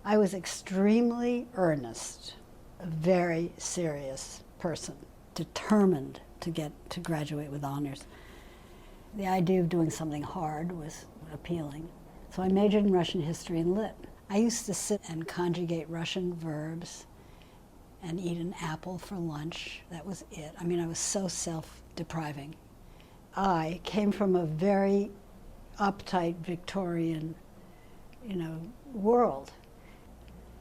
I was extremely earnest, a very serious person, determined to graduate with honors. The idea of doing something hard was appealing. So I majored in Russian history and lit. I used to sit and conjugate Russian verbs and eat an apple for lunch. That was it. I mean, I was so self-depriving. I came from a very uptight Victorian, world.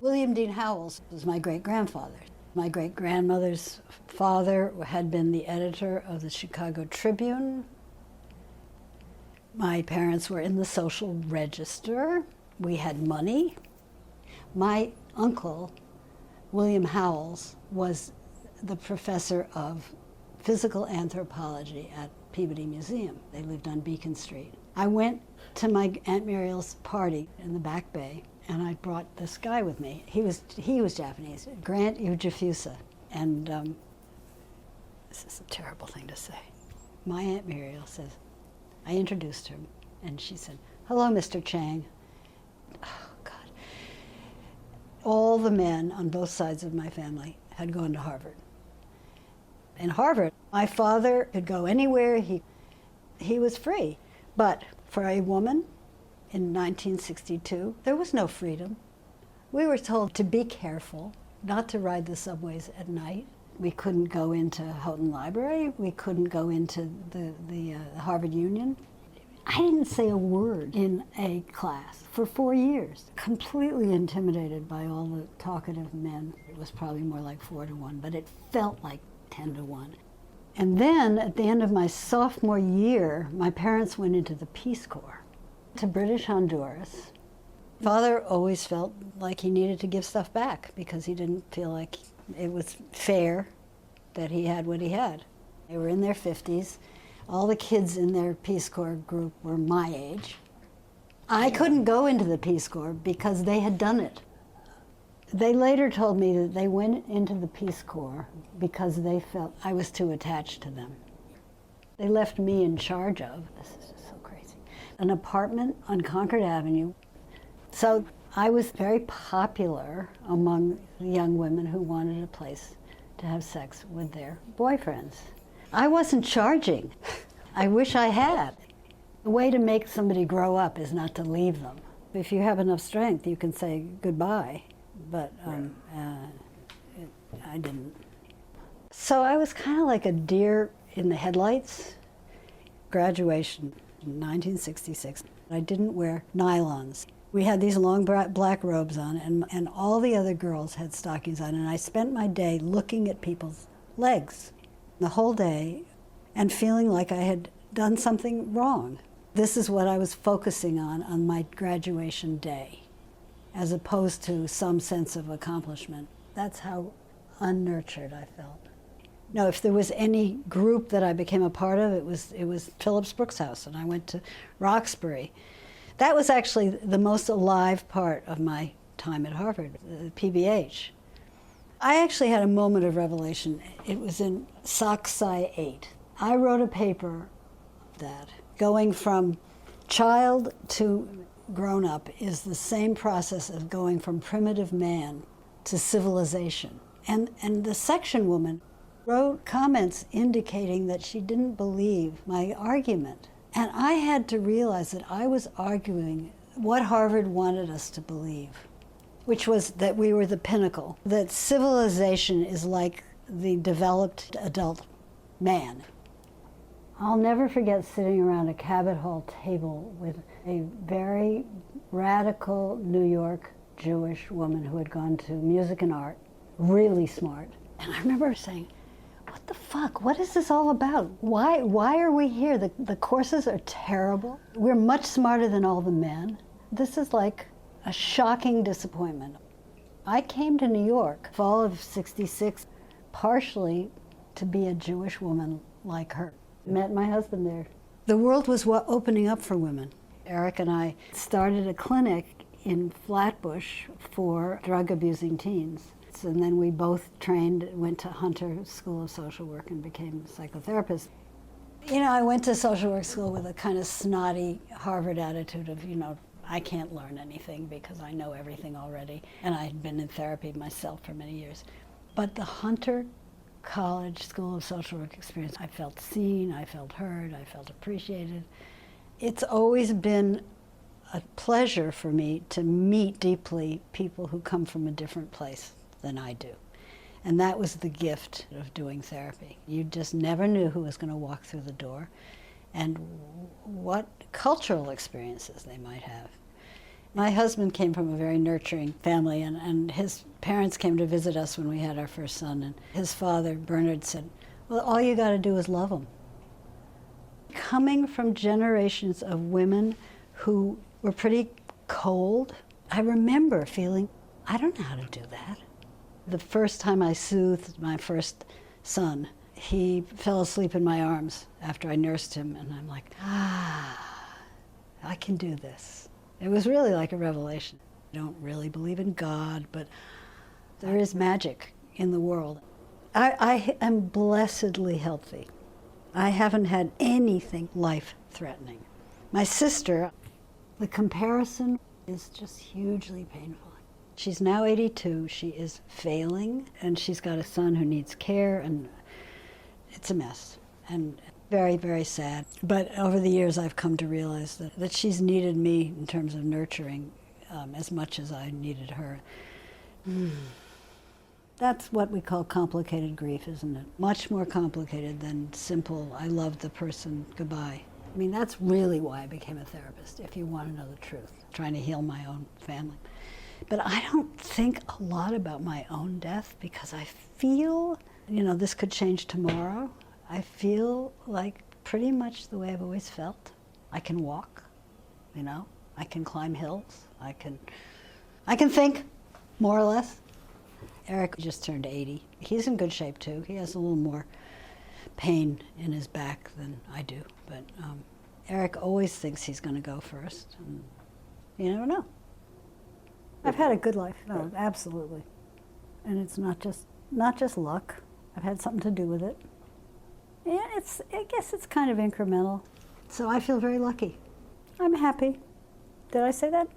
William Dean Howells was my great-grandfather. My great-grandmother's father had been the editor of the Chicago Tribune. My parents were in the social register. We had money. My uncle, William Howells, was the professor of physical anthropology at Peabody Museum. They lived on Beacon Street. I went to my Aunt Muriel's party in the Back Bay, and I brought this guy with me. He was Japanese, Grant Ujifusa. And this is a terrible thing to say. My Aunt Muriel says, I introduced her, and she said, hello, Mr. Chang. Oh, God. All the men on both sides of my family had gone to Harvard. In Harvard, my father could go anywhere, he was free. But for a woman in 1962, there was no freedom. We were told to be careful, not to ride the subways at night. We couldn't go into Houghton Library. We couldn't go into the Harvard Union. I didn't say a word in a class for 4 years, completely intimidated by all the talkative men. It was probably more like 4 to 1, but it felt like 10 to 1. And then at the end of my sophomore year, my parents went into the Peace Corps to British Honduras. Father always felt like he needed to give stuff back because he didn't feel like it was fair that he had what he had. They were in their 50s. All the kids in their Peace Corps group were my age. I couldn't go into the Peace Corps because they had done it. They later told me that they went into the Peace Corps because they felt I was too attached to them. They left me in charge of, this is just so crazy, an apartment on Concord Avenue. So I was very popular among the young women who wanted a place to have sex with their boyfriends. I wasn't charging. I wish I had. The way to make somebody grow up is not to leave them. If you have enough strength, you can say goodbye. But I didn't. So I was kind of like a deer in the headlights. Graduation in 1966. I didn't wear nylons. We had these long black robes on, and all the other girls had stockings on, and I spent my day looking at people's legs the whole day and feeling like I had done something wrong. This is what I was focusing on my graduation day, as opposed to some sense of accomplishment. That's how unnurtured I felt. No, if there was any group that I became a part of, it was Phillips Brooks House, and I went to Roxbury. That was actually the most alive part of my time at Harvard, PBH. I actually had a moment of revelation. It was in Soc Sci 8. I wrote a paper that going from child to grown up is the same process of going from primitive man to civilization. And the section woman wrote comments indicating that she didn't believe my argument. And I had to realize that I was arguing what Harvard wanted us to believe, which was that we were the pinnacle, that civilization is like the developed adult man. I'll never forget sitting around a Cabot Hall table with a very radical New York Jewish woman who had gone to music and art, really smart. And I remember saying, what the fuck? What is this all about? Why are we here? The courses are terrible. We're much smarter than all the men. This is like a shocking disappointment. I came to New York, fall of '66, partially to be a Jewish woman like her. Met my husband there. The world was opening up for women. Eric and I started a clinic in Flatbush for drug-abusing teens. And then we both trained, went to Hunter School of Social Work and became psychotherapists. You know, I went to social work school with a kind of snotty Harvard attitude of, I can't learn anything because I know everything already, and I had been in therapy myself for many years. But the Hunter College School of Social Work experience, I felt seen, I felt heard, I felt appreciated. It's always been a pleasure for me to meet deeply people who come from a different place than I do. And that was the gift of doing therapy. You just never knew who was going to walk through the door and what cultural experiences they might have. My husband came from a very nurturing family, and his parents came to visit us when we had our first son. And his father, Bernard, said, well, all you got to do is love them. Coming from generations of women who were pretty cold, I remember feeling, I don't know how to do that. The first time I soothed my first son, he fell asleep in my arms after I nursed him, and I'm like, I can do this. It was really like a revelation. I don't really believe in God, but there is magic in the world. I am blessedly healthy. I haven't had anything life-threatening. My sister, the comparison is just hugely painful. She's now 82, she is failing, and she's got a son who needs care, and it's a mess, and very, very sad. But over the years I've come to realize that she's needed me in terms of nurturing as much as I needed her. That's what we call complicated grief, isn't it? Much more complicated than simple, I loved the person, goodbye. I mean, that's really why I became a therapist, if you want to know the truth, trying to heal my own family. But I don't think a lot about my own death because I feel, this could change tomorrow. I feel like pretty much the way I've always felt. I can walk, I can climb hills, I can think, more or less. Eric just turned 80. He's in good shape too. He has a little more pain in his back than I do, but Eric always thinks he's going to go first, and you never know. I've had a good life, absolutely, and it's not just luck. I've had something to do with it. Yeah, I guess it's kind of incremental. So I feel very lucky. I'm happy. Did I say that?